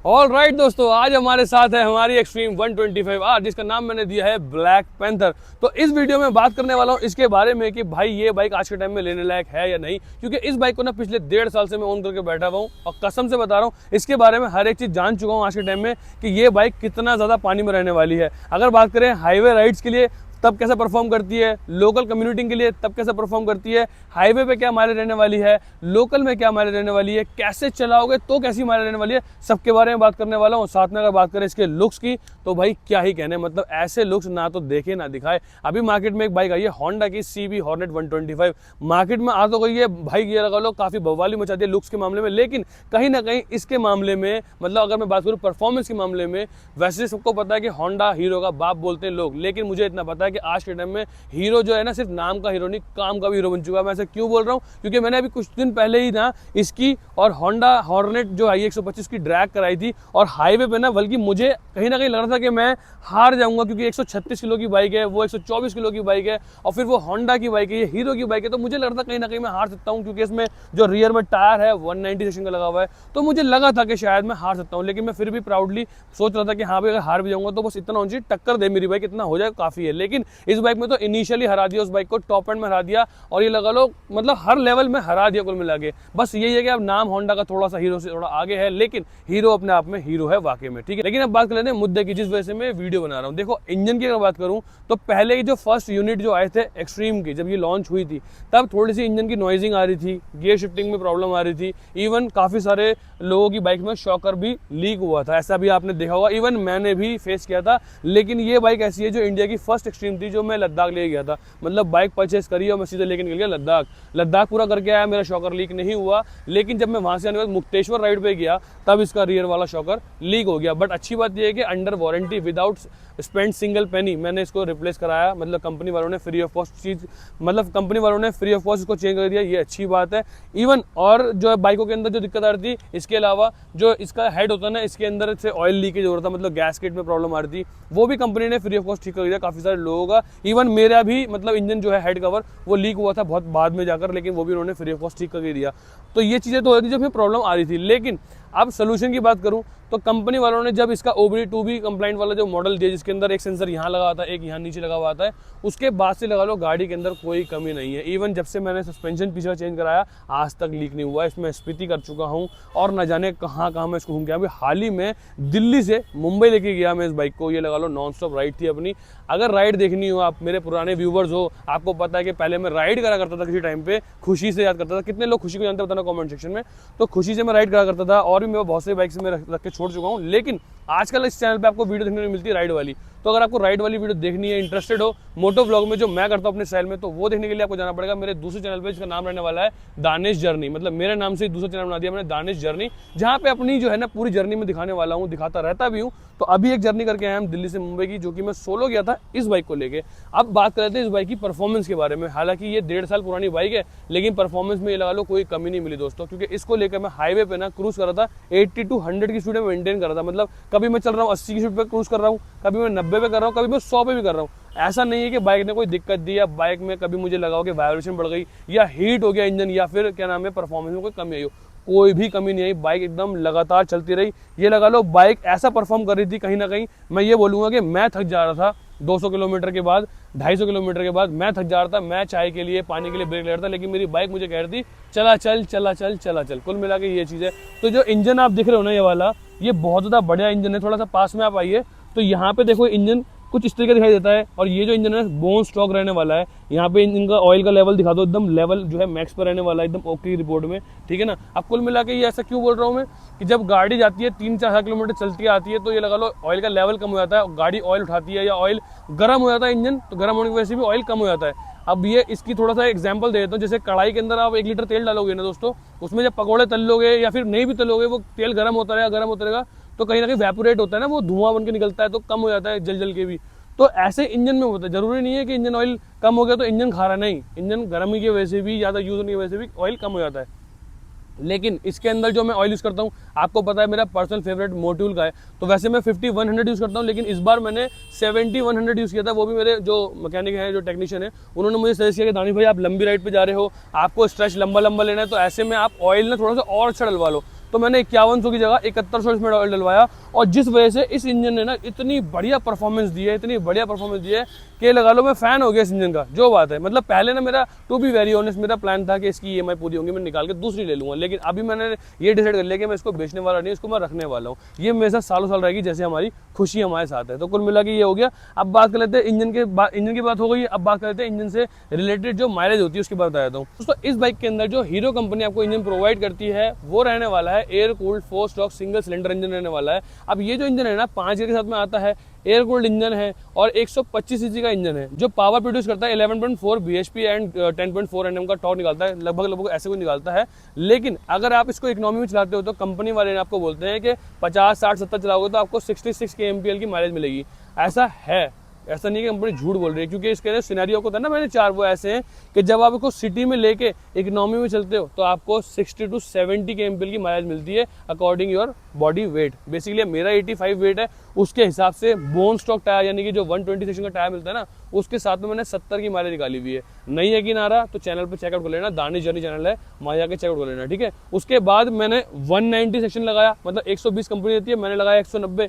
All right दोस्तों, आज हमारे साथ है हमारी एक्सट्रीम 125R जिसका नाम मैंने दिया है ब्लैक पैंथर। तो इस वीडियो में बात करने वाला हूँ इसके बारे में कि भाई ये बाइक आज के टाइम में लेने लायक है या नहीं, क्योंकि इस बाइक को ना पिछले 1.5 साल से मैं ओन करके बैठा हुआ हूँ और कसम से बता रहा हूँ इसके बारे में हर एक चीज़ जान चुका हूँ आज के टाइम में कि ये बाइक कितना ज़्यादा पानी में रहने वाली है। अगर बात करें हाईवे राइड्स के लिए तब कैसे परफॉर्म करती है, लोकल कम्युनिटी के लिए तब कैसे परफॉर्म करती है, हाईवे पे क्या माइलेज रहने वाली है, लोकल में क्या माइलेज रहने वाली है, कैसे चलाओगे तो कैसी माइलेज रहने वाली है, सबके बारे में बात करने वाला हूँ। साथ में अगर बात करें इसके लुक्स की तो भाई क्या ही कहने, मतलब ऐसे लुक्स ना तो देखे ना दिखाए। अभी मार्केट में एक बाइक आई है होंडा की CB हॉर्नेट 125, मार्केट में आ तो गई है भाई, ये लगा लो काफ़ी बवाली मचा दी लुक्स के मामले में, लेकिन कहीं ना कहीं इसके मामले में मतलब अगर मैं बात करूँ परफॉर्मेंस के मामले में, वैसे सबको पता है कि होंडा हीरो का बाप बोलते हैं लोग, लेकिन मुझे इतना पता है कि आज के टाइम में हीरो जो है ना सिर्फ नाम का हीरो नहीं काम का भी हीरो बन चुका है। मैं ऐसे क्यों बोल रहा हूँ, क्योंकि मैंने अभी कुछ दिन पहले ही ना इसकी और होंडा हॉर्नेट जो आई 125 की ड्रैग कराई थी और हाईवे पे ना, बल्कि मुझे कहीं ना कहीं लग रहा था कि मैं हार जाऊंगा क्योंकि 136 किलो की बाइक है, वो 124 किलो की बाइक है और फिर वो होंडा की बाइक है, ये हीरो की बाइक है, तो मुझे लग रहा था कहीं ना कहीं मैं हार सकता हूँ क्योंकि इसमें जो रियर में टायर है 190 सेक्शन का लगा हुआ है, तो मुझे लगा था कि शायद मैं हार सकता हूँ। लेकिन मैं फिर भी प्राउडली सोच रहा था कि हाँ भाई अगर हार भी जाऊंगा तो बस इतना होना चाहिए, टक्कर दे मेरी बाइक, इतना हो जाए काफी है। लेकिन इस बाइक में तो इनिशियली हरा दिया, उस बाइक को टॉप एंड में हरा दिया और ये लगा लो मतलब हर लेवल में हरा दिया कुल मिला के। बस यही है कि अब नाम होंडा का थोड़ा सा हीरो से थोड़ा आगे है, लेकिन हीरो अपने आप में हीरो है वाकई में, ठीक है। लेकिन अब बात कर लेते हैं मुद्दे की जिस वजह से मैं वीडियो बना रहा हूँ। देखो इंजन की अगर बात करूँ तो पहले ही जो फर्स्ट यूनिट जो आए थे एक्सट्रीम की, जब ये लॉन्च हुई थी तब थोड़ी सी इंजन की नॉइजिंग आ रही थी, गियर शिफ्टिंग में प्रॉब्लम आ रही थी, इवन काफी सारे लोगों की बाइक में शॉकर भी लीक हुआ था, ऐसा भी आपने देखा होगा, इवन मैंने भी फेस किया था। लेकिन ये बाइक ऐसी है जो इंडिया की फर्स्ट एक्सट्रीम थी जो मैं लद्दाख ले गया था, मतलब बाइक परचेस करी और मैं सीधे लेके निकल गया लद्दाख पूरा करके आया, मेरा शॉकर लीक नहीं हुआ। लेकिन जब मैं वहां से आने के बाद मुक्तेश्वर राइड पे गया तब इसका रियर वाला शॉकर लीक हो गया। बट अच्छी बात यह है कि under warranty without spend single penny मैंने इसको रिप्लेस कराया, मतलब कंपनी वालों ने फ्री ऑफ कॉस्ट चीज, मतलब कंपनी वालों ने फ्री ऑफ कॉस्ट इसको चेंज कर दिया, ये अच्छी बात है। इवन और जो है बाइकों के अंदर जो दिक्कत आ रही थी, इसके अलावा जो इसका हेड होता है ना, इसके अंदर से ऑयल लीकेज हो रहा था, मतलब गैसकेट में प्रॉब्लम आ रही थी, वो भी कंपनी ने फ्री ऑफ कॉस्ट ठीक कर दिया काफी सारे लोगों का। इवन मेरा भी मतलब इंजन जो है हेड कवर वो लीक हुआ था बहुत बाद में जाकर, लेकिन वो भी उन्होंने फ्री ऑफ कॉस्ट ठीक करके दिया। तो ये चीजें तो होती थी जो हमें प्रॉब्लम आ रही थी। लेकिन अब सोल्यूशन की बात करूं तो कंपनी वालों ने जब इसका OBD2B कंप्लाइंट वाला जो मॉडल दिया जिसके अंदर एक सेंसर यहाँ लगा आता है, एक यहाँ नीचे लगा हुआ आता है, उसके बाद से लगा लो गाड़ी के अंदर कोई कमी नहीं है। इवन जब से मैंने सस्पेंशन पीछे चेंज कराया आज तक लीक नहीं हुआ। इसमें स्पीति कर चुका हूँ और न जाने कहाँ कहाँ मैं इसको घूम गया। अभी हाल ही में दिल्ली से मुंबई लेके गया मैं इस बाइक को, ये लगा लो नॉन स्टॉप राइड थी अपनी। अगर राइड देखनी हो, आप मेरे पुराने व्यूवर्स हो, आपको पता है कि पहले मैं राइड करा करता था किसी टाइम पे, खुशी से याद करता था। कितने लोग खुशी को जानते बताना कमेंट सेक्शन में। तो खुशी से मैं राइड करा करता था और भी मैं बहुत सारी बाइक से मैं रख के छोड़ चुका हूँ। लेकिन आजकल इस चैनल पे आपको वीडियो देखने को मिलती है राइड वाली, तो अगर आपको राइड वाली वीडियो देखनी है, इंटरेस्टेड हो मोटो व्लॉग में जो मैं करता हूँ अपने स्टाइल में, तो वो देखने के लिए आपको जाना पड़ेगा मेरे दूसरे चैनल पे जिसका नाम रहने वाला है दानिश जर्नी। मतलब मेरे नाम से दूसरा चैनल बना दिया मैंने दानिश जर्नी, जहाँ पे अपनी जो है ना पूरी जर्नी में दिखाने वाला हूँ, दिखाता रहता भी हूँ। तो अभी एक जर्नी करके आए हम दिल्ली से मुंबई की, जो कि मैं सोलो गया था इस बाइक को लेके। अब बात कर लेते हैं इस बाइक की परफॉर्मेंस के बारे में। हालांकि ये 1.5 साल पुरानी बाइक है, लेकिन परफॉर्मेंस में ये लगा लो कोई कमी नहीं मिली दोस्तों, क्योंकि इसको लेकर मैं हाईवे पे ना क्रूज कर रहा था 80 to 100 की स्पीड में मेंटेन कर रहा था। मतलब कभी मैं चल रहा हूँ 80 की स्पीड पे क्रूज कर रहा हूँ, कभी मैं 90 पे कर रहा हूँ, कभी मैं 100 पे भी कर रहा हूँ। ऐसा नहीं है कि बाइक ने कोई दिक्कत दी या बाइक में कभी मुझे लगा हो कि वाइब्रेशन बढ़ गई या हीट हो गया इंजन या फिर क्या नाम है परफॉर्मेंस में कोई कमी आई हो, कोई भी कमी नहीं आई। बाइक एकदम लगातार चलती रही। ये लगा लो बाइक ऐसा परफॉर्म कर रही थी, कहीं ना कहीं मैं ये बोलूँगा कि मैं थक जा रहा था 200 किलोमीटर के बाद, 250 किलोमीटर के बाद मैं थक जा रहा था। मैं चाय के लिए पानी के लिए ब्रेक ले रहा था, लेकिन मेरी बाइक मुझे कह रही थी चला चल चला चल चला चल। कुल मिला के ये चीज़ है। तो जो इंजन आप दिख रहे हो ना ये वाला, ये बहुत ज़्यादा बढ़िया इंजन है। थोड़ा सा पास में आप आइए तो यहाँ पे देखो इंजन कुछ इस तरीके दिखाई देता है, और ये जो इंजन है बोन स्टॉक रहने वाला है। यहाँ पे इंजन का ऑयल का लेवल दिखा दो, एकदम लेवल जो है मैक्स पर रहने वाला है, एकदम ओके रिपोर्ट में, ठीक है ना। अब कुल मिला के ये ऐसा क्यों बोल रहा हूँ मैं कि जब गाड़ी जाती है 3-4 किलोमीटर चलती आती है तो ये लगा लो ऑयल का लेवल कम हो जाता है, गाड़ी ऑयल उठाती है या ऑयल गर्म हो जाता है इंजन, तो गर्म होने की वजह से भी ऑयल कम हो जाता है। अब ये इसकी थोड़ा सा एग्जांपल दे देता हूँ। जैसे कढ़ाई के अंदर आप 1 लीटर तेल डालोगे ना दोस्तों, उसमें जब पकौड़े तल लोगे या फिर नहीं भी तलोगे, वो तेल गर्म होता रहेगा तो कहीं ना कहीं वेपोरेट होता है ना, वो धुआं बन के निकलता है, तो कम हो जाता है जल के भी। तो ऐसे इंजन में होता है। जरूरी नहीं है कि इंजन ऑयल कम हो गया तो इंजन खा रहा, नहीं, इंजन गर्मी की वजह से भी, ज़्यादा यूज होने की वजह से भी ऑयल कम हो जाता है। लेकिन इसके अंदर जो मैं ऑयल यूज़ करता हूँ, आपको पता है मेरा पर्सनल फेवरेट मोट्यूल का है, तो वैसे मैं 50-100 यूज़ करता हूँ, लेकिन इस बार मैंने 70-100 यूज़ किया था। वो भी मेरे जो मैकेनिक हैं, जो टेक्नीशियन है, उन्होंने मुझे सजेस्ट किया कि दानिश भाई आप लंबी राइड पे जा रहे हो, आपको स्ट्रेच लंबा लेना है, तो ऐसे में आप ऑयल ना थोड़ा सा और अच्छा डलवा लो। तो मैंने 5100 की जगह 7100 इसमें ऑयल डलवाया, और जिस वजह से इस इंजन ने ना इतनी बढ़िया परफॉर्मेंस दी है, इतनी बढ़िया परफॉर्मेंस दी है कि लगा लो मैं फैन हो गया इस इंजन का। जो बात है मतलब पहले ना मेरा टू बी वेरी ऑनेस्ट मेरा प्लान था कि इसकी EMI पूरी होगी, मैं निकाल के दूसरी ले लूंगा, लेकिन अभी मैंने ये डिसाइड कर लिया कि मैं इसको बेचने वाला नहीं, इसको मैं रखने वाला हूँ। ये मेरे साथ सालों साल रहेगी, जैसे हमारी खुशी हमारे साथ है। तो कुल मिला के ये हो गया। अब बात कर लेते हैं इंजन की बात हो गई। अब बात कर लेते हैं इंजन से रिलेटेड जो माइलेज होती है उसकी बात बताता हूँ। दोस्तों इस बाइक के अंदर जो हीरो कंपनी आपको इंजन प्रोवाइड करती है वो रहने वाला है air cooled 4 stroke single cylinder engine रहने वाला है। अब ये जो इंजन है ना 5 गियर के साथ में आता है, एयर कूल्ड इंजन है और 125 सीसी का इंजन है, जो पावर प्रोड्यूस करता है 11.4 bhp एंड 10.4 Nm का टॉर्क निकालता है, लगभग ऐसे कुछ निकालता है। लेकिन अगर आप इसको इकोनॉमी में चलाते हो तो कंपनी वाले ने आपको बोलते हैं कि 50, 60, 70 चलाओगे तो आपको 66 kmpl की माइलेज मिलेगी। ऐसा है, ऐसा नहीं कि कंपनी झूठ बोल रही है, क्योंकि इसके सिनेरियो को था ना मैंने 4 वो ऐसे हैं कि जब आप इसको सिटी में लेके इकोनॉमी में चलते हो तो आपको 60 to 70 kmpl की माइलेज मिलती है according your body weight. Basically मेरा 85 वेट है, उसके हिसाब से बोन स्टॉक टायर यानी कि जो 120 सेक्शन का टायर मिलता है ना उसके साथ में मैंने 70 की माइलेज निकाली हुई है। नहीं यकीन आ रहा तो चैनल पे चेकआउट कर लेना, दानिश जर्नी चैनल है, वहाँ जाके चेकआउट कर लेना, ठीक है। उसके बाद मैंने 190 सेक्शन लगाया, मतलब 120 कंपनी देती है, मैंने लगाया 190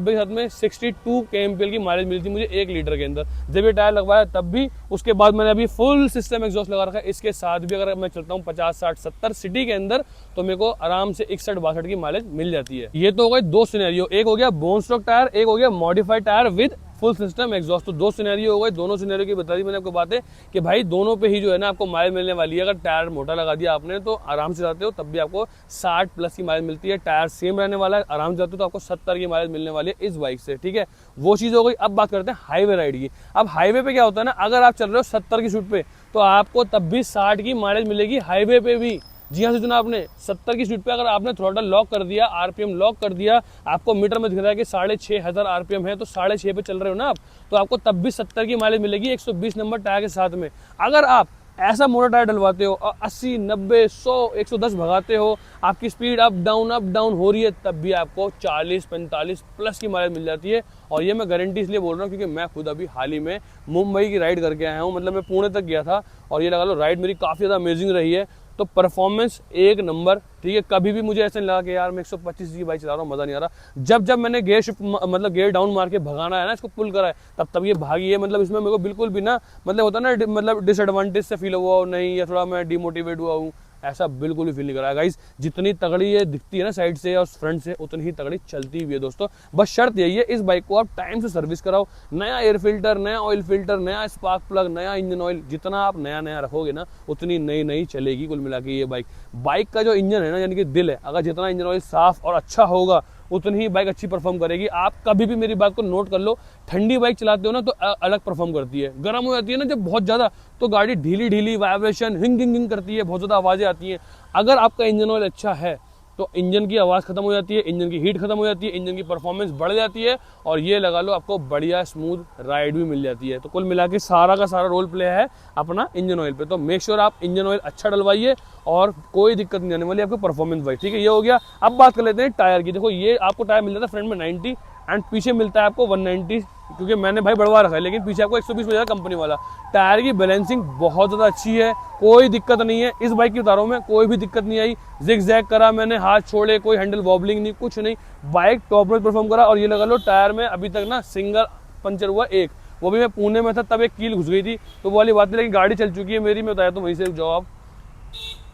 के साथ में 62 kmpl की माइलेज मिली थी मुझे 1 लीटर के अंदर जब ये टायर लगवाया तब भी। उसके बाद मैंने अभी फुल सिस्टम एग्जॉस्ट लगा रखा है, इसके साथ भी अगर मैं चलता हूँ 50, 60, 70 सिटी के अंदर तो मेरे को आराम से 61-62 की माइलेज मिल जाती है। ये तो हो गए 2 सिनेरियो, एक हो गया बोन स्टॉक टायर, एक हो गया modified tyre with full system exhaust. तो 2 सिनेरियो हो गए, दोनों सिनेरियो की बता दी मैंने आपको बातें कि भाई दोनों पे ही जो है ना आपको माइलेज मिलने वाली है। अगर टायर मोटा लगा दिया आपने तो आराम से जाते हो तब भी आपको 60+ की माइलेज मिलती है, टायर सेम रहने वाला है, आराम से जाते हो तो आपको 70 की माइलेज मिलने वाली है इस बाइक से, ठीक है। वो चीज़ हो गई। अब बात करते हैं हाईवे राइड की। अब हाईवे पे क्या होता है ना, अगर आप चल रहे हो 70 की स्पीड पे तो आपको तब भी 60 की माइलेज मिलेगी हाईवे पे भी। जी हाँ, सुना आपने, 70 की स्पीड पे अगर आपने थ्रॉटल लॉक कर दिया, RPM लॉक कर दिया, आपको मीटर में दिख रहा है कि 6500 RPM है तो 6.5 पे चल रहे हो ना आप, तो आपको तब भी 70 की माइलेज मिलेगी 120 नंबर टायर के साथ में। अगर आप ऐसा मोटा टायर डलवाते हो और 80, 90, 100, 110 भगाते हो, आपकी स्पीड अप डाउन हो रही है, तब भी आपको 40, 45+ की माइलेज मिल जाती है। और ये मैं गारंटी इसलिए बोल रहा हूँ क्योंकि मैं खुद अभी हाल ही में मुंबई की राइड करके आया हूँ, मतलब मैं पुणे तक गया था और ये लगा लो राइड मेरी काफ़ी ज़्यादा अमेजिंग रही है। तो परफॉर्मेंस एक नंबर, ठीक है। कभी भी मुझे ऐसा नहीं लगा कि यार मैं 125 की बाइक चला रहा हूँ, मज़ा नहीं आ रहा। जब मैंने गियर शिफ्ट मतलब गियर डाउन मार के भगाना है ना, इसको पुल करा है, तब ये भागी है। मतलब इसमें मेरे को बिल्कुल भी ना मतलब होता ना मतलब डिसएडवांटेज से फील हुआ हो नहीं, या थोड़ा मैं डिमोटिवेट हुआ हूँ, ऐसा बिल्कुल भी फील नहीं करा गाइस। जितनी तगड़ी ये दिखती है ना साइड से और फ्रंट से, उतनी ही तगड़ी चलती भी है दोस्तों। बस शर्त यही है, इस बाइक को आप टाइम से सर्विस कराओ। नया एयर फिल्टर, नया ऑयल फिल्टर, नया स्पार्क प्लग, नया इंजन ऑयल, जितना आप नया रखोगे ना उतनी नई चलेगी कुल मिला के ये बाइक का जो इंजन है ना यानी कि दिल है, अगर जितना इंजन ऑयल साफ और अच्छा होगा उतनी ही बाइक अच्छी परफॉर्म करेगी। आप कभी भी मेरी बात को नोट कर लो, ठंडी बाइक चलाते हो ना तो अलग परफॉर्म करती है, गर्म हो जाती है ना जब बहुत ज़्यादा तो गाड़ी ढीली वाइब्रेशन हिंग करती है, बहुत ज़्यादा आवाज़ें आती हैं। अगर आपका इंजन ऑयल अच्छा है तो इंजन की आवाज़ खत्म हो जाती है, इंजन की हीट खत्म हो जाती है, इंजन की परफॉर्मेंस बढ़ जाती है और ये लगा लो आपको बढ़िया स्मूथ राइड भी मिल जाती है। तो कुल मिला के सारा का सारा रोल प्ले है अपना इंजन ऑयल पे। तो मेक श्योर आप इंजन ऑयल अच्छा डलवाइए और कोई दिक्कत नहीं आने वाली आपको परफॉर्मेंस वाइज, ठीक है। ये हो गया। अब बात कर लेते हैं टायर की। देखो ये आपको टायर मिल जाता है फ्रंट में 90 एंड पीछे मिलता है आपको 190, क्योंकि मैंने भाई बढ़वा रखा है, लेकिन पीछे आपको 120 मिल जाता है कंपनी वाला। टायर की बैलेंसिंग बहुत ज़्यादा अच्छी है, कोई दिक्कत नहीं है इस बाइक की उतारों में, कोई भी दिक्कत नहीं आई। जिग जैग करा मैंने, हाथ छोड़े, कोई हैंडल वॉबलिंग नहीं, कुछ नहीं, बाइक टॉप नॉच परफॉर्म करा। और ये लगा लो टायर में अभी तक ना सिंगल पंचर हुआ एक, वो भी मैं पुणे में था तब एक कील घुस गई थी, तो वो वाली बात नहीं। लेकिन गाड़ी चल चुकी है मेरी, मैं बताया तो वहीं से जवाब।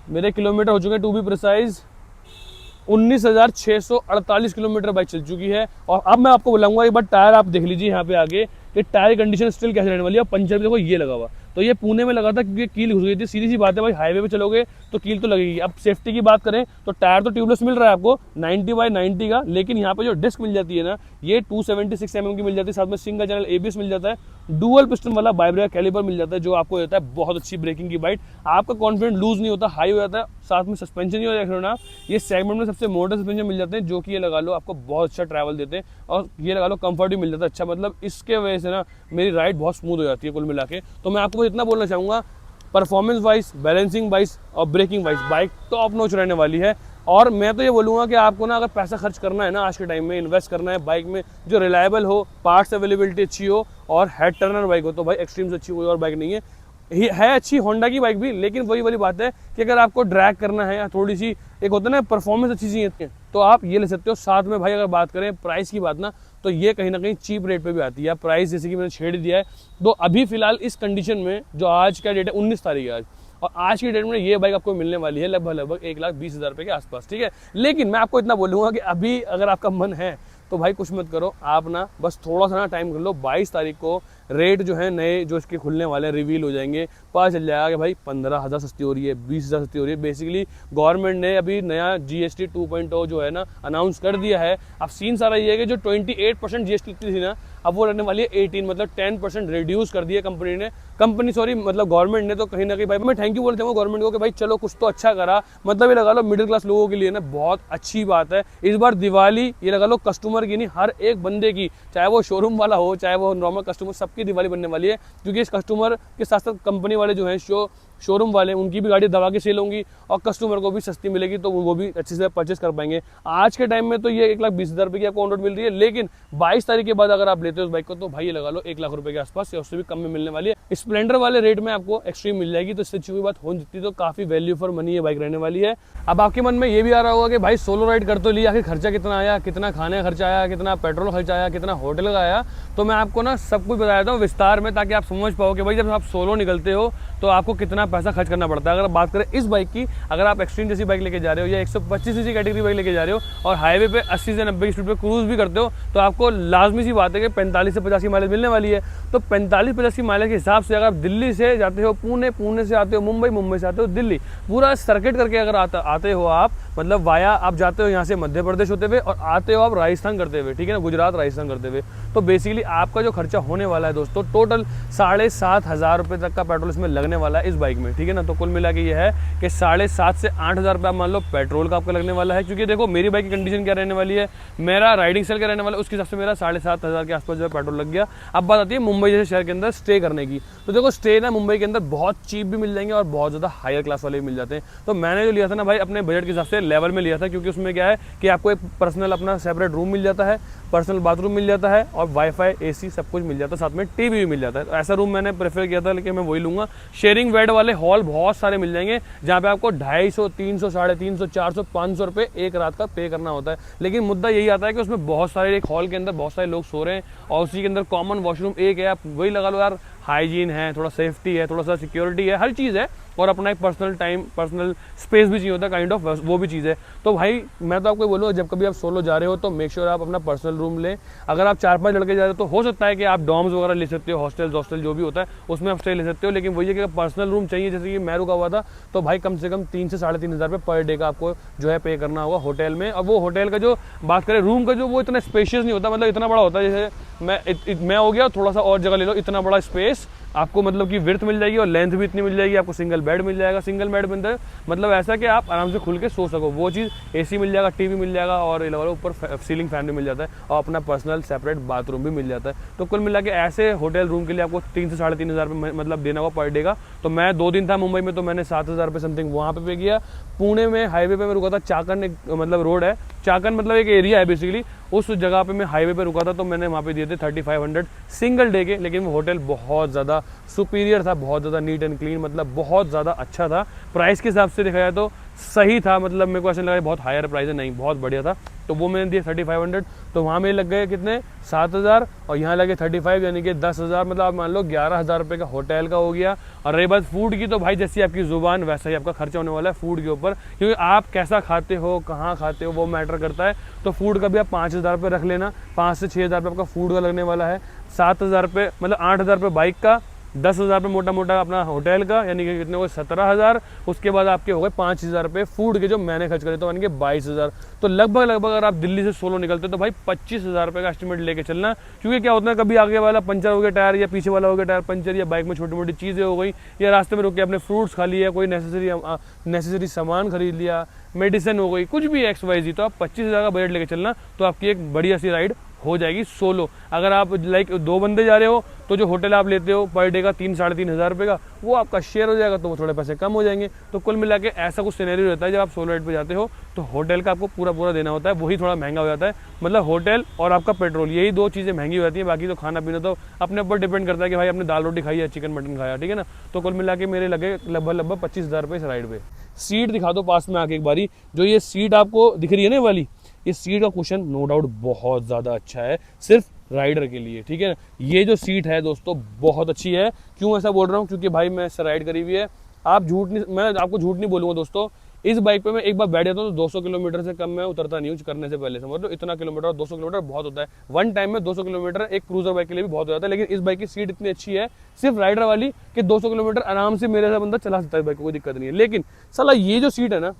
मेरे किलोमीटर हो चुके हैं to be precise 19,648 kilometre bike चल चुकी है। और अब मैं आपको बुलाऊंगा एक बार टायर आप देख लीजिए यहाँ पे आगे कि टायर कंडीशन स्टिल कैसे रहने वाली है। पंचर भी देखो ये लगा हुआ, तो ये पुणे में लगा था क्योंकि कील घुस गई थी। सीधी सी बात है भाई, हाईवे पे चलोगे तो कील तो लगेगी। अब सेफ्टी की बात करें तो टायर तो ट्यूबलेस मिल रहा है आपको 90/90 का, लेकिन यहाँ पे जो डिस्क मिल जाती है ना ये 276 mm की मिल जाती है, साथ में सिंगल चैनल ABS मिल जाता है, डुअल पिस्टन वाला बाइब्रेकर कैलिपर मिल जाता है जो आपको देता है बहुत अच्छी ब्रेकिंग की बाइट। आपका कॉन्फिडेंस लूज नहीं होता, हाई हो जाता है। साथ में सस्पेंशन ही हो जाएगा ना, ये सेगमेंट में सबसे मोटे सस्पेंशन मिल जाते हैं जो कि ये लगा लो आपको बहुत अच्छा ट्रैवल देते हैं और ये लगा लो कंफर्ट भी मिल जाता है अच्छा। मतलब इसके वजह से ना मेरी राइड बहुत स्मूथ हो जाती है कुल मिला के। तो मैं आपको इतना बोलना चाहूँगा, परफॉर्मेंस वाइज, बैलेंसिंग वाइज और braking wise bike top notch रहने वाली है। और मैं तो ये बोलूँगा कि आपको ना अगर पैसा खर्च करना है ना आज के टाइम में, इन्वेस्ट करना है बाइक में जो रिलायबल हो, पार्ट्स अवेलेबिलिटी अच्छी हो और हेड टर्नर बाइक हो, तो भाई एक्सट्रीम से अच्छी कोई और बाइक नहीं है। है अच्छी होंडा की बाइक भी, लेकिन वही वाली बात है कि अगर आपको ड्रैग करना है या थोड़ी सी एक होता है ना परफॉर्मेंस अच्छी चाहिए तो आप ये ले सकते हो। साथ में भाई अगर बात करें प्राइस की बात ना, तो ये कहीं ना कहीं चीप रेट पे भी आती है। प्राइस जैसे कि मैंने छेड़ दिया है, तो अभी फिलहाल इस कंडीशन में जो आज का डेट है 19 तारीख है आज, और आज की डेट में ये बाइक आपको मिलने वाली है लगभग 1,20,000 रुपये के आसपास, ठीक है। लेकिन मैं आपको इतना बोलूँगा कि अभी अगर आपका मन है तो भाई कुछ मत करो आप ना, बस थोड़ा सा ना टाइम कर लो। 22 तारीख को रेट जो है नए जो इसके खुलने वाले रिवील हो जाएंगे, पता चल जाएगा कि भाई 15,000 सस्ती हो रही है, 20,000 सस्ती हो रही है। बेसिकली गवर्नमेंट ने अभी नया GST 2.0 जो है ना अनाउंस कर दिया है। अब सीन सारा ये है कि जो 28% GST थी ना, अब वो रहने वाली है 18, मतलब 10% रिड्यूस कर दिया मतलब गवर्नमेंट ने। तो कहीं ना कहीं भाई मैं थैंक यू बोलते हूँ गवर्नमेंट को कि भाई चलो कुछ तो अच्छा करा, मतलब ये लगा लो मिडिल क्लास लोगों के लिए ना बहुत अच्छी बात है। इस बार दिवाली ये लगा लो कस्टमर की नहीं, हर एक बंदे की, चाहे वो शोरूम वाला हो चाहे वो नॉर्मल कस्टमर, सबकी दिवाली बनने वाली है। क्योंकि इस कस्टमर के साथ साथ कंपनी वाले जो हैं शोरूम वाले, उनकी भी गाड़ी दबा के सेल होंगी और कस्टमर को भी सस्ती मिलेगी, तो वो भी अच्छे से परचेस कर पाएंगे। आज के टाइम में तो ये 1,20,000 रुपये की आपको ऑन रोड मिल रही है, लेकिन 22 तारीख के बाद अगर आप लेते हो उस बाइक को तो भाई ये लगा लो 1,00,000 रुपये के आसपास या उससे भी कम में मिलने वाली है। स्प्लेंडर वाले रेट में आपको एक्सट्रीम मिल जाएगी, तो इससे अच्छी कोई बात हो सकती, तो काफी वैल्यू फॉर मनी ये बाइक रहने वाली है। अब आपके मन में ये भी आ रहा होगा कि भाई सोलो राइड कर तो लिया, आखिर खर्चा कितना आया, कितना खाने का खर्चा आया, कितना पेट्रोल खर्चा आया, कितना होटल का आया। तो मैं आपको ना सब कुछ बता देता हूँ विस्तार में, ताकि आप समझ पाओ कि भाई जब आप सोलो निकलते हो तो आपको कितना पैसा खर्च करना पड़ता है। अगर बात करें इस बाइक की, अगर आप एक्सट्रीम जैसी बाइक लेके जा रहे हो या 125 सीसी कैटेगरी बाइक लेके जा रहे हो और हाईवे पे 80 से 90 की स्पीड पे क्रूज भी करते हो, तो आपको लाजमी सी बात है कि 45 से 50 की माइलेज मिलने वाली है। तो 45-50 की माइलेज के हिसाब से अगर आप दिल्ली से जाते हो पुणे, पुणे से आते हो मुंबई, मुंबई से आते हो दिल्ली, पूरा सर्किट करके अगर आते हो आप, मतलब वाया आप जाते हो यहाँ से मध्य प्रदेश होते हुए और आते हो आप राजस्थान करते हुए, ठीक है ना, गुजरात राजस्थान करते हुए, तो बेसिकली आपका जो खर्चा होने वाला है दोस्तों टोटल 7,500 रुपये तक का पेट्रोल इसमें लगने वाला है इस बाइक में, ठीक है ना। तो कुल मिला के ये है कि 7,500 से 8,000 रुपये मान लो पेट्रोल का आपका लगने वाला है। क्योंकि देखो मेरी बाइक की कंडीशन क्या रहने वाली है, मेरा राइडिंग सेल क्या रहने वाला है, उसके हिसाब से मेरा 7,500 के आसपास जो है पेट्रोल लग गया। अब बात आती है मुंबई जैसे शहर के अंदर स्टे करने की, तो देखो स्टे ना मुंबई के अंदर बहुत चीप भी मिल जाएंगे और बहुत ज़्यादा हायर क्लास वाले भी मिल जाते हैं। तो मैंने जो लिया था ना भाई अपने बजट के हिसाब से लेवल में लिया था, क्योंकि उसमें क्या है कि आपको एक पर्सनल अपना सेपरेट रूम मिल जाता है, पर्सनल बाथरूम मिल जाता है और वाईफाई AC सब कुछ मिल जाता है, साथ में टीवी भी मिल जाता है। तो ऐसा रूम मैंने प्रेफर किया था, लेकिन मैं वही लूँगा। शेयरिंग बेड वाले हॉल बहुत सारे मिल जाएंगे, जहाँ पे आपको 250, 300, 350, 400, 500 रुपये एक रात का पे करना होता है। लेकिन मुद्दा यही आता है कि उसमें बहुत सारे, एक हॉल के अंदर बहुत सारे लोग सो रहे हैं और उसी के अंदर कॉमन वॉशरूम एक है, आप वही लगा लो यार, हाइजीन है, थोड़ा सेफ्टी है, थोड़ा सा सिक्योरिटी है, हर चीज़ है, और अपना एक पर्सनल टाइम, पर्सनल स्पेस भी चाहिए होता है काइंड ऑफ, वो भी चीज़ है। तो भाई मैं तो आपको बोलूँ जब कभी आप सोलो जा रहे हो तो मेक श्योर आप अपना पर्सनल रूम लें। अगर आप 4-5 लड़के जा रहे हो तो हो सकता है कि आप डॉर्म्स वगैरह ले सकते हो, हॉस्टल जो भी होता है उसमें आप स्टे ले सकते हो, लेकिन वही है कि पर्सनल रूम चाहिए। जैसे कि मैं रुका हुआ था तो भाई कम से कम 3 से 3,500 रुपये पर डे का आपको जो है पे करना होगा होटल में। और वो होटल का जो बात करें रूम का, जो वो इतना स्पेशियस नहीं होता, मतलब इतना बड़ा होता है जैसे मैं हो गया, थोड़ा सा और जगह ले लो, इतना बड़ा स्पेस आपको मतलब कि विड्थ मिल जाएगी और लेंथ भी इतनी मिल जाएगी। आपको सिंगल बेड मिल जाएगा, सिंगल बेड मिलता है मतलब ऐसा कि आप आराम से खुल के सो सको, वो चीज़। AC मिल जाएगा, टीवी मिल जाएगा और ऊपर सीलिंग फैन भी मिल जाता है और अपना पर्सनल सेपरेट बाथरूम भी मिल जाता है। तो कुल मिला के ऐसे होटल रूम के लिए आपको 3 से 3,500 रुपये मतलब देना होगा पर डे का। तो मैं 2 दिन था मुंबई में, तो मैंने 7,000 रुपये समथिंग वहाँ पे किया। पुणे में हाईवे पे मैं रुका था, चाकन एक मतलब रोड है, चाकन मतलब एक एरिया है बेसिकली, उस जगह पे मैं हाईवे पे रुका था, तो मैंने वहाँ पे दिए थे 3,500 सिंगल डे के। लेकिन वो होटल बहुत ज़्यादा सुपीरियर था, बहुत ज़्यादा नीट एंड क्लीन, मतलब बहुत ज़्यादा अच्छा था। प्राइस के हिसाब से देखा जाए तो सही था, मतलब मेरे को ऐसा लगा बहुत हायर प्राइस है, नहीं बहुत बढ़िया था। तो वो मैंने दिए 3,500, तो वहाँ में लग गए कितने 7,000 और यहाँ लगे 35, यानी कि 10,000, मतलब आप मान लो 11,000 रुपये का होटल का हो गया। और रही बात फूड की, तो भाई जैसी आपकी जुबान वैसा ही आपका खर्चा होने वाला है फूड के ऊपर, क्योंकि आप कैसा खाते हो, कहाँ खाते हो, वो मैटर करता है। तो फूड का भी आप 5,000 रुपये रख लेना, 5 से 6,000 रुपये आपका फूड का लगने वाला है, 7,000 रुपये मतलब 8,000 रुपये बाइक का, 10,000 रुपये मोटा मोटा अपना होटल का, यानी कि कितने हो 17,000। उसके बाद आपके हो गए 5,000 रुपये फूड के, जो मैंने खर्च करे तो यानी कि 22,000। तो लगभग अगर आप दिल्ली से सोलो निकलते हो तो भाई 25,000 रुपये का एस्टिमेट लेके चलना। क्योंकि क्या होता है, कभी आगे वाला पंचर हो गया टायर, या पीछे वाला हो गया टायर पंचर, या बाइक में छोटी मोटी चीज़ें हो गई, या रास्ते में रुक के अपने फ्रूट्स खा लिए, कोई नेसेसरी सामान खरीद लिया, मेडिसिन हो गई, कुछ भी XYZ, तो आप 25,000 का बजट लेके चलना, तो आपकी एक बढ़िया सी राइड हो जाएगी सोलो। अगर आप लाइक 2 बंदे जा रहे हो तो जो होटल आप लेते हो पर डे का 3-3.5 हज़ार रुपये का, वो आपका शेयर हो जाएगा, तो वो थोड़े पैसे कम हो जाएंगे। तो कुल मिला के ऐसा कुछ सिनेरियो रहता है जब आप सोलो राइड पे जाते हो तो होटल का आपको पूरा देना होता है, वही थोड़ा महंगा हो जाता है। मतलब होटल और आपका पेट्रोल, यही 2 चीज़ें महंगी हो जाती हैं। बाकी तो खाना पीना तो अपने ऊपर डिपेंड करता है कि भाई आपने दाल रोटी खाई है, चिकन मटन खाया, ठीक है ना। तो कुल मिला के मेरे लगे लगभग 25 हज़ार रुपये इस राइड पे। सीट दिखा दो पास में आके एक बारी, जो ये सीट आपको दिख रही है ना वाली, ये सीट का कुशन नो डाउट बहुत ज़्यादा अच्छा है सिर्फ राइडर के लिए, ठीक है। ये जो सीट है दोस्तों बहुत अच्छी है। क्यों ऐसा बोल रहा हूँ, क्योंकि भाई मैं इससे राइड करी हुई है। मैं आपको झूठ नहीं बोलूँगा दोस्तों, इस बाइक पे मैं एक बार बैठ जाता हूँ तो 200 किलोमीटर से कम मैं उतरता नहीं हूँ करने से पहले। समझ लो इतना किलोमीटर, और 200 किलोमीटर बहुत होता है वन टाइम में। 200 किलोमीटर एक क्रूजर बाइक के लिए भी बहुत हो जाता है, लेकिन इस बाइक की सीट इतनी अच्छी है सिर्फ राइडर वाली कि 200 किलोमीटर आराम से मेरे से बंदा चला सकता है, बाइक को कोई दिक्कत नहीं है। लेकिन साला ये जो सीट है ना,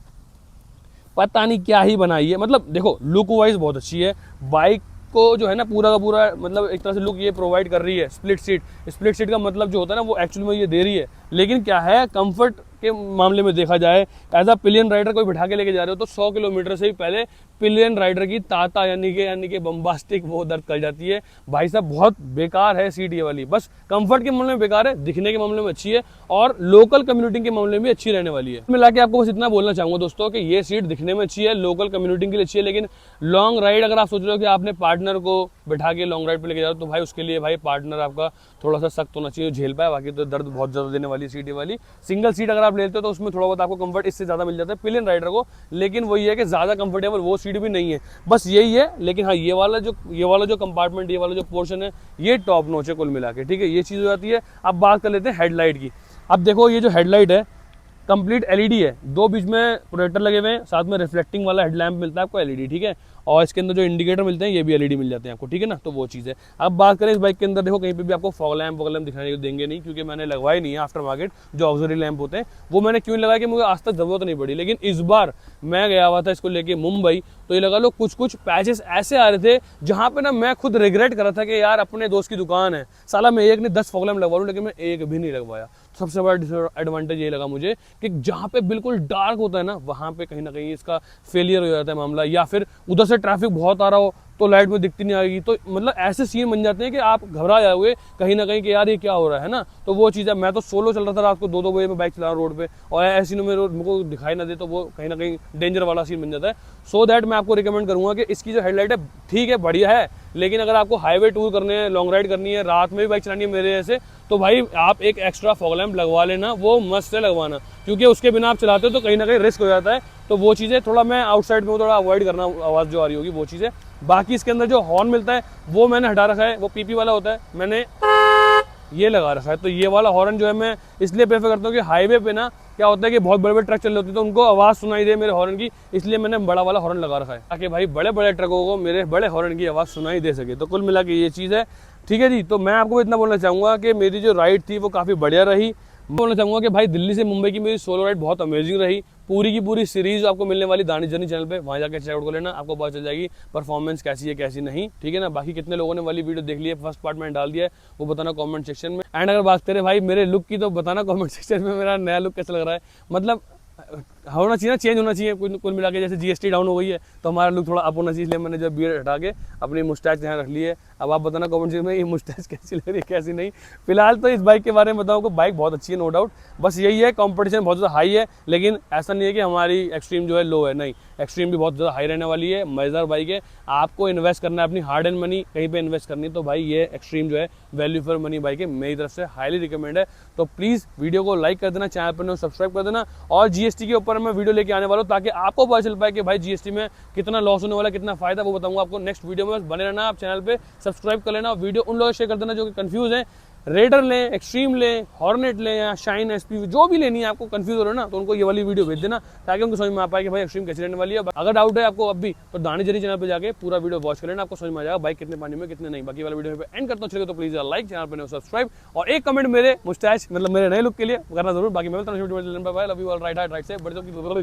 पता नहीं क्या ही बनाई है। मतलब देखो लुक वाइज बहुत अच्छी है, बाइक को जो है ना पूरा का पूरा मतलब एक तरह से लुक ये प्रोवाइड कर रही है। स्प्लिट सीट का मतलब जो होता है ना वो एक्चुअली में ये दे रही है। लेकिन क्या है, कंफर्ट के मामले में देखा जाए, एज अ पिलियन राइडर कोई बिठा के लेके जा रहे हो तो 100 किलोमीटर से ही पहले पिलियन राइडर की ताता यानी कि बम्बास्टिक वो दर्द कर जाती है। भाई साहब बहुत बेकार है सीट ये वाली, बस कंफर्ट के मामले में बेकार है, दिखने के मामले में अच्छी है और लोकल कम्युनिटी के मामले में भी अच्छी रहने वाली है। मिला के आपको बस इतना बोलना चाहूंगा दोस्तों कि ये सीट दिखने में अच्छी है, लोकल कम्युनिटी के लिए अच्छी है, लेकिन लॉन्ग राइड अगर आप सोच रहे हो कि आपने पार्टनर को बिठा के लॉन्ग राइड पे लेके जा रहे हो तो भाई उसके लिए भाई पार्टनर आपका थोड़ा सा सख्त होना चाहिए, झेल पाए। बाकी तो दर्द बहुत ज्यादा देने वाली सीट ये वाली। सिंगल सीट अगर आप लेते हो तो उसमें थोड़ा बहुत आपको कंफर्ट इससे ज्यादा मिल जाता है पिलियन राइडर को, लेकिन वही है कि ज्यादा कंफर्टेबल वो सीट भी नहीं है, बस यही है। लेकिन हाँ ये वाला जो कंपार्टमेंट, ये वाला जो पोर्शन है ये टॉप नॉच है कुल मिला के, ठीक है। ये चीज हो जाती है। अब बात कर लेते हैं हेडलाइट की। अब देखो ये जो हेडलाइट है कंप्लीट एलईडी है, 2 बीच में प्रोजेक्टर लगे हुए हैं, साथ में रिफ्लेक्टिंग वाला हेडलैम्प मिलता है आपको एलईडी, ठीक है। और इसके अंदर जो इंडिकेटर मिलते हैं ये भी एलईडी मिल जाते हैं आपको, ठीक है ना। तो वो चीज़ है। अब बात करें इस बाइक के अंदर, देखो कहीं पे भी आपको फॉग लैम्प दिखाने देंगे नहीं, क्योंकि मैंने लगवाई नहीं है आफ्टर मार्केट जो ऑक्सिलरी लैंप होते हैं। वो मैंने क्यों लगाया कि मुझे आज तक जरूरत नहीं पड़ी, लेकिन इस बार मैं गया हुआ था इसको लेके मुंबई, तो ये लगा लो कुछ पैचेस ऐसे आ रहे थे जहाँ पे ना मैं खुद रिग्रेट कर रहा था कि यार अपने दोस्त की दुकान है, साला मैं एक नहीं 10 फॉग लैम्प लगवा लूँ, लेकिन मैं एक भी नहीं लगवाया। सबसे बड़ा एडवांटेज ये लगा मुझे कि जहाँ पे बिल्कुल डार्क होता है ना वहाँ पे कहीं ना कहीं इसका फेलियर हो जाता है मामला, या फिर उधर से ट्रैफिक बहुत आ रहा हो तो लाइट में दिखती नहीं आएगी, तो मतलब ऐसे सीन बन जाते हैं कि आप घबरा जाओगे कहीं ना कहीं कि यार ये क्या हो रहा है ना। तो वो चीज़ है। मैं तो सोलो चल रहा था रात को 2-2 बजे में बाइक चला रहा हूँ रोड पे, और ऐसी में मेरे को दिखाई ना दे तो वो कहीं ना कहीं डेंजर वाला सीन बन जाता है। सो दैट मैं आपको रिकमेंड करूंगा कि इसकी जो हेडलाइट है ठीक है, बढ़िया है, लेकिन अगर आपको हाईवे टूर करने हैं, लॉन्ग राइड करनी है, रात में भी बाइक चलानी है मेरे जैसे, तो भाई आप एक एक्स्ट्रा फॉग लैम्प लगवा लेना, वो मस्त है लगवाना, क्योंकि उसके बिना आप चलाते हो तो कहीं ना कहीं रिस्क हो जाता है। तो वो चीज़ें थोड़ा मैं आउटसाइड में थोड़ा अवॉइड करना, आवाज़ जो आ रही होगी वो चीज़ें। बाकी इसके अंदर जो हॉर्न मिलता है वो मैंने हटा रखा है, वो पीपी वाला होता है, मैंने ये लगा रखा है। तो ये वाला हॉर्न जो है मैं इसलिए प्रेफर करता हूँ कि हाईवे पे ना क्या होता है कि बहुत बड़े बड़े ट्रक चल रहे होते हैं तो उनको आवाज़ सुनाई दे मेरे हॉर्न की, इसलिए मैंने बड़ा वाला हॉर्न लगा रखा है ताकि भाई बड़े बड़े ट्रकों को मेरे बड़े हॉर्न की आवाज़ सुनाई दे सके। तो कुल मिला के ये चीज़ है, ठीक है जी। तो मैं आपको इतना बोलना चाहूँगा कि मेरी जो राइड थी वो काफ़ी बढ़िया रही। मैं बोलना चाहूँगा कि भाई दिल्ली से मुंबई की मेरी सोलो राइड बहुत अमेजिंग रही। पूरी की पूरी सीरीज आपको मिलने वाली दानी जर्नी चैनल पे, वहाँ जाकर चेकआउट कर लेना, आपको पता चल जाएगी परफॉर्मेंस कैसी है कैसी नहीं, ठीक है ना। बाकी कितने लोगों ने वाली वीडियो देख ली है, फर्स्ट पार्ट में डाल दिया है, वो बताना कमेंट सेक्शन में। एंड अगर बात करें भाई मेरे लुक की तो बताना कमेंट सेक्शन में मेरा नया लुक कैसा लग रहा है। मतलब होना चाहिए ना, चेंज होना चाहिए कुल मिला के। जैसे जीएसटी डाउन हो गई है तो हमारा लुक थोड़ा अप होना चाहिए, इसलिए मैंने जब बियर्ड हटा के अपनी मुस्टैच यहाँ रख ली है। अब आप बताना कमेंट सेक्शन में ये मुस्टैच कैसी लग रही है कैसी नहीं। फिलहाल तो इस बाइक के बारे में बताऊँ, बाइक बहुत अच्छी है नो डाउट, बस यही है कंपटीशन बहुत ज़्यादा हाई है, लेकिन ऐसा नहीं है कि हमारी एक्सट्रीम जो है लो है, नहीं, एक्सट्रीम भी बहुत ज़्यादा हाई रहने वाली है। मज़ेदार बाइक है, आपको इन्वेस्ट करना है अपनी हार्ड एंड मनी कहीं पे इन्वेस्ट करनी है तो भाई ये एक्सट्रीम जो है वैल्यू फॉर मनी बाइक है, मेरी तरफ से हाईली रिकमेंड है। तो प्लीज़ वीडियो को लाइक कर देना, चैनल पर सब्सक्राइब कर देना, और जीएसटी के ऊपर मैं वीडियो लेके आने वाला हूँ ताकि आपको पता चल पाए कि भाई जीएसटी में कितना लॉस होने वाला, कितना फायदा, वो बताऊंगा आपको नेक्स्ट वीडियो में। बस बने रहना, आप चैनल पे सब्सक्राइब कर लेना, वीडियो उन लोगों से शेयर कर देना जो कि कंफ्यूज है, रेडर लें, एक्सट्रीम लें, हॉर्नेट लें या शाइन एसपी जो भी लेनी है, आपको कंफ्यूज हो रहा है ना, तो उनको ये वाली वीडियो भेज देना ताकि उनको समझ में आ पाए कि भाई एक्सट्रीम कैसी रहने वाली है। अगर डाउट है आपको अब भी तो दानी जर्नी चैनल पे जाके पूरा वीडियो वॉच कर लेना, आपको समझ में आ जाएगा बाइक कितने पानी में कितने नहीं। बाकी वाला वीडियो पे एंड करता हूं, चलिए तो प्लीज लाइक, चैनल पर सब्सक्राइब और एक कमेंट मेरे मुस्टैच मतलब मेरे नए लुक के लिए करना जरूर। बाकी मैं लव यू ऑल, राइट से बड़े